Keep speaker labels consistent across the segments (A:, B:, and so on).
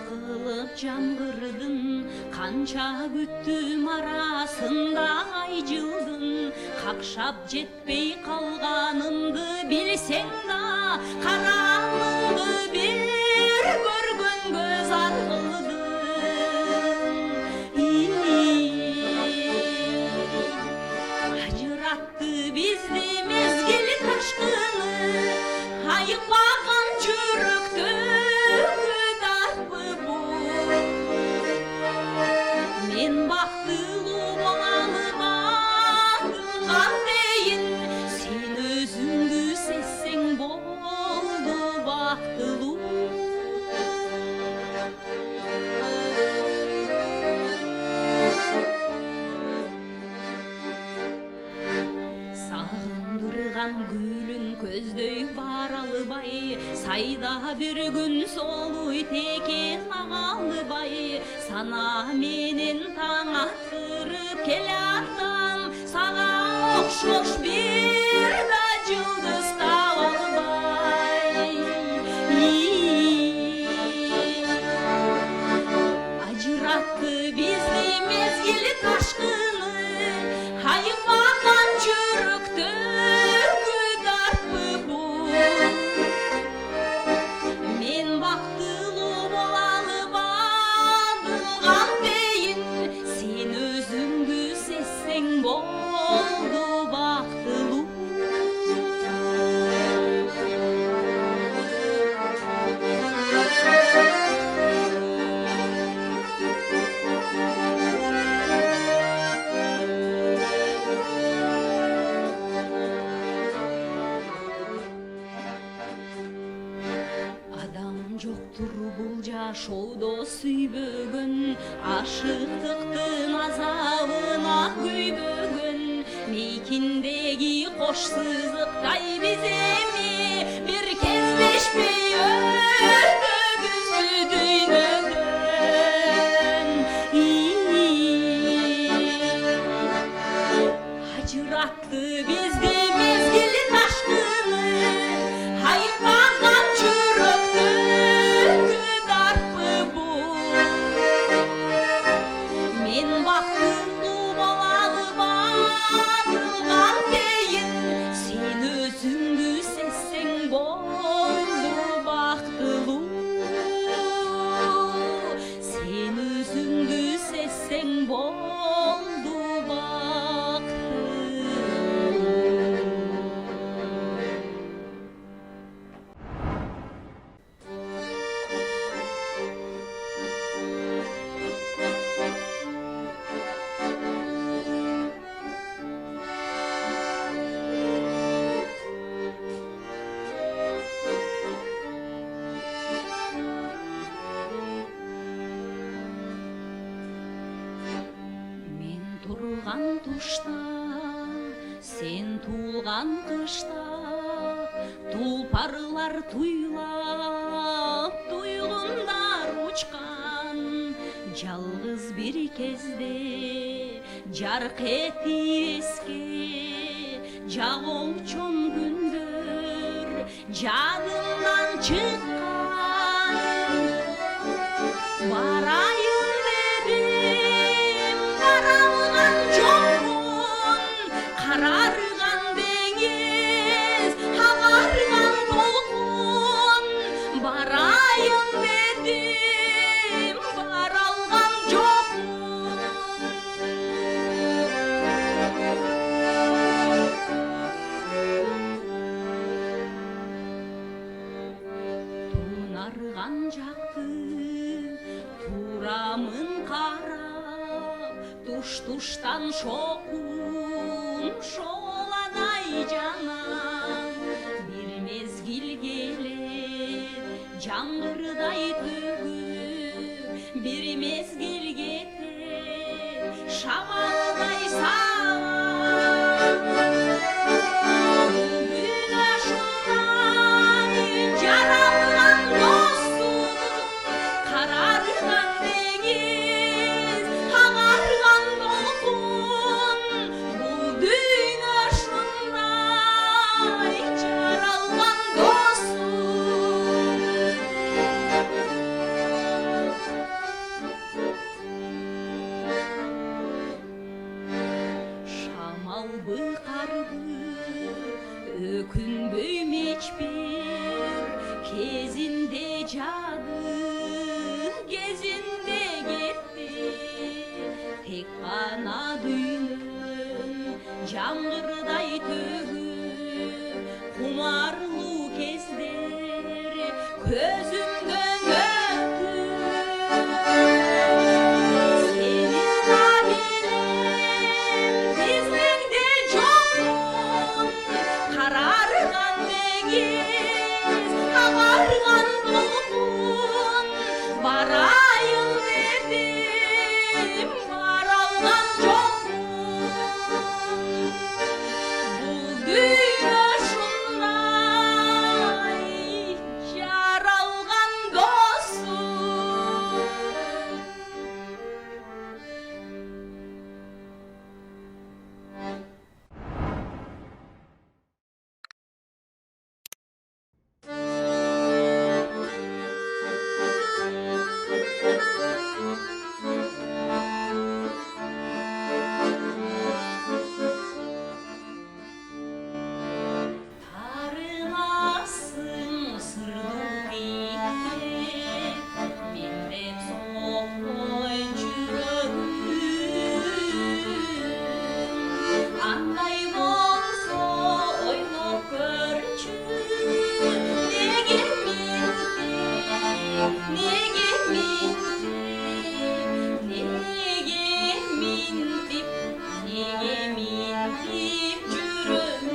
A: кылып жамгырдын, канча күттүм арасында ай жылдын, какшап жетпей калганымды билсең да, караңгы бир көргөн көз аркылдын. Ажыратты бизди мезгил ташкыны, айыкпаган жүрөктө дарпы бу. Мен бактылуу болалы батылган дейин, сен өзүңдү сезсең болду бактылуу. Сагындырган гүлүн көздөй бара албай, сайда бир күн солуй текен ага албай, сана менен таң атырып келе атам, сага окшош бир да жылдыз таба албай. Ажыратты бизди мезгил ташкыны, айыкпаган жүрөктө дарпы бу. Мен бактылуу болалы батылган дейин, сен өзүңдү сезсең болду бактылуу. Жоктур бул жашоодо сүйбөгөн, ашыктыктын азабына күйбөгөн, мейкиндеги кош сызыктай биз эми бир кездешпей өтөбүз дүйнөдөн. Ажыратты бизди мезгил ташкыны, айыкпаган жүрөктө дарпы бу. Мен бактылуу болалы батылган дейин, сен өзүңдү сезсең болду бактылуу. Сен өзүңдү сезсең болду турган тушта, сен туулган кышта, тулпарлар туйлап, туйгундар учкан. Жалгыз бир кезде жарк эти эске, жагуучун күндөр жадымдан чыккан. Барайын дедим, бара алган жокмун, карарган деңиз, агарган толкун. Барайын дедим, бара алган жокмун. Тунарган жакты турамын карап, туш-туштан шокун шоладай жанам. Бир мезгил келет жаңгырдай төгүп, бир мезгил кетет шамалдай сабам. Бүгүн ашулан жаралган достум, карарган деңиз, агарган толкун. Бул дүйнө ушундай жаралган достум. албы карбы өкүнбөй мечбир кезинде жады кезинде кетти тек гана дүйнөм жаңгырдай төгүп кумарлуу кездер көзүмдөн өттү сенин кабилем биздикте жокмун карарган деңиз агарган толкун барайын дедим бара алган жокмун бул дүйнө ушундай жаралган досум. Тарымасың сырдуу кийип, мен деп сокпой жүрөгүм. Андай болсо ойноп көрчү, неге минтип, неге минтип, неге минтип, неге минтип жүрөм.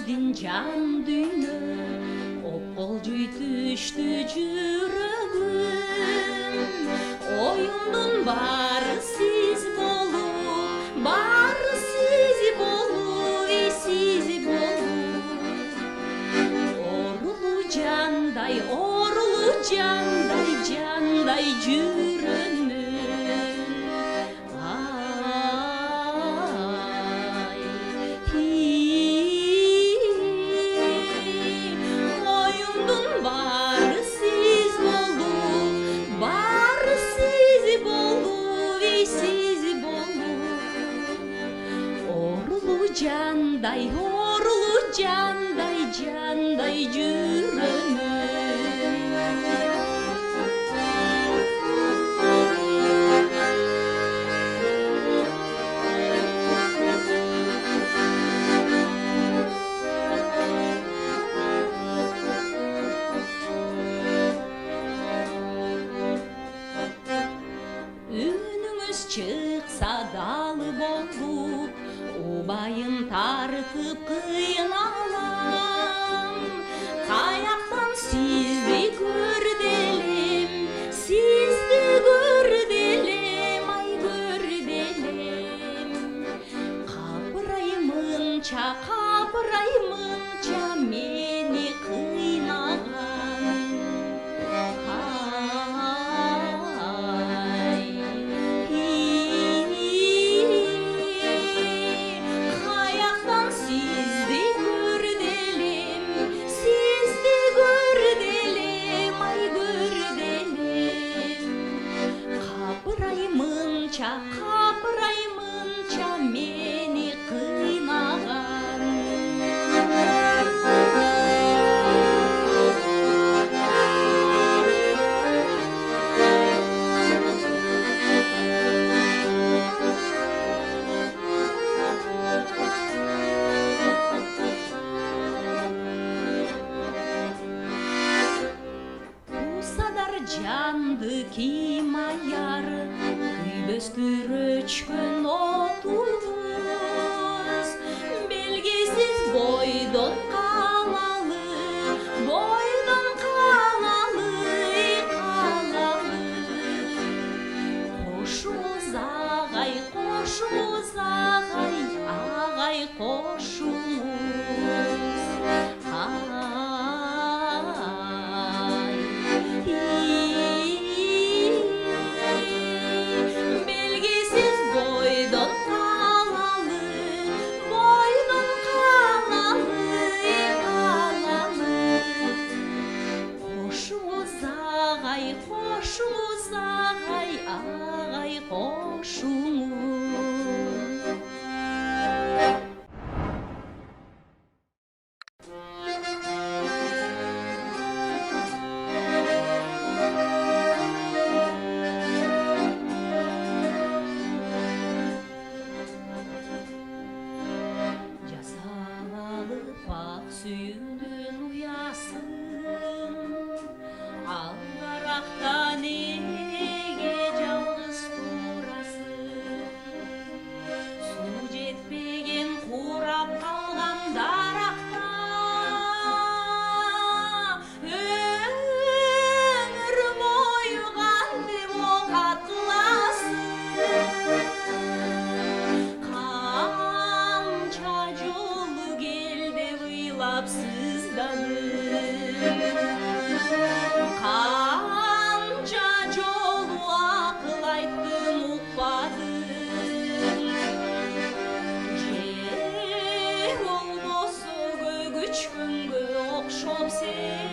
A: биздин жан дүйнө, опколжуй түштү жүрөгүм. Оюмдун баары сиз болуп, баары сиз болуп, сиз болуп. Орулуу жандай, жандай жүрөмүн. Оюмдун баары сиз болуп, баары сиз болуп, сиз болуп. Орулуу жандай, жандай жүрөмүн. Үнүңүз чыкса далы болуп, убайын тартып кыйналам. Каяктан сизди көрделем, сизди көрделем, ай көрделем. Капыраймынча мени кыйнаган. Каяктан сизди көрделем, ай көрделем. Капыраймынча мени кыйнаган. Жанды ким аяр, күйбөстүр өчкөн отубуз. Белгисиз бойдон калалы, Кошумуз агай, агай кошумуз. Белгисиз бойдон калалы, Кошумуз агай, агай кошумуз. Жасалалып ак сүйүндүн уясын, алгаракта неге жалгыз турасың? Суу жетпеген курап калган даракта, өмүр бою кантип окат кыласың? Канча жолу кел деп ыйлап сыздадым, канча жолу акыл айттым, укпадым. Же болбосо көгүчкөнгө окшоп сен,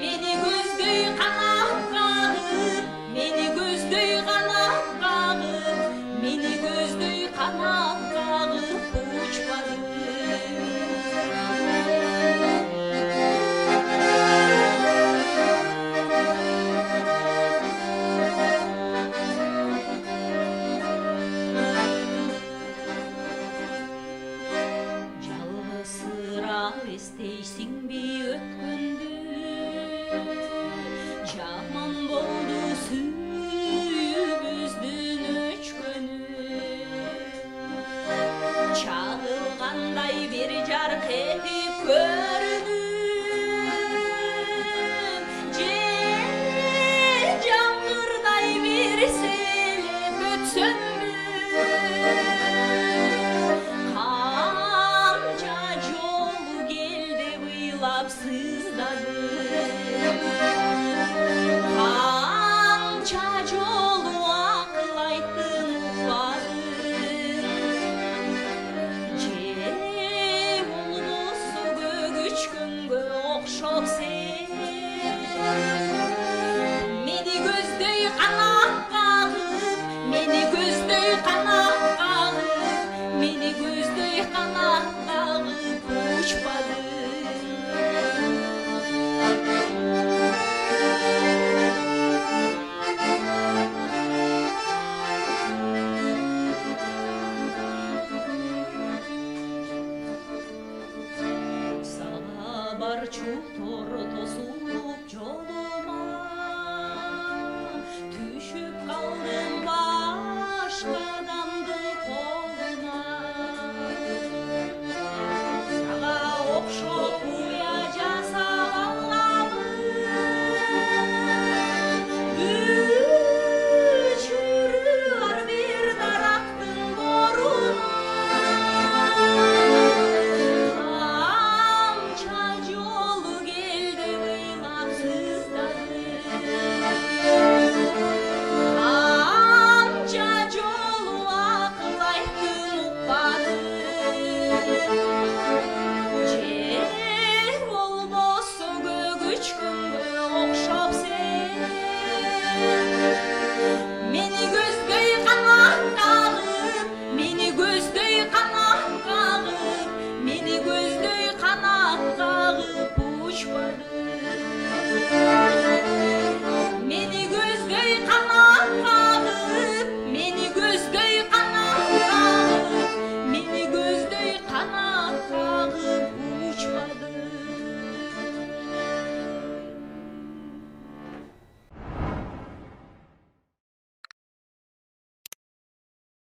A: мени көздөй канат кагып, мени көздөй канат кагып, мени көздөй канат кагып учпадым. Жалгызсырап эстейсиңби өткөндү? Жаман болду сүйүүбүздүн өчкөнү. Чагылган етіп көрдім, жер жаңбырдай бір селеп өтсөмбү, қанша жолу келді ыйлап сыздадым, қанша жолу ақыл айттым ұқпадым, же болбосо көгүчкөнгө окшоп сен мени көздөй канат кагып, мени көздөй канат кагып, мени көздөй канат кагып учпадың. Сага бар чултор тосулуп жолу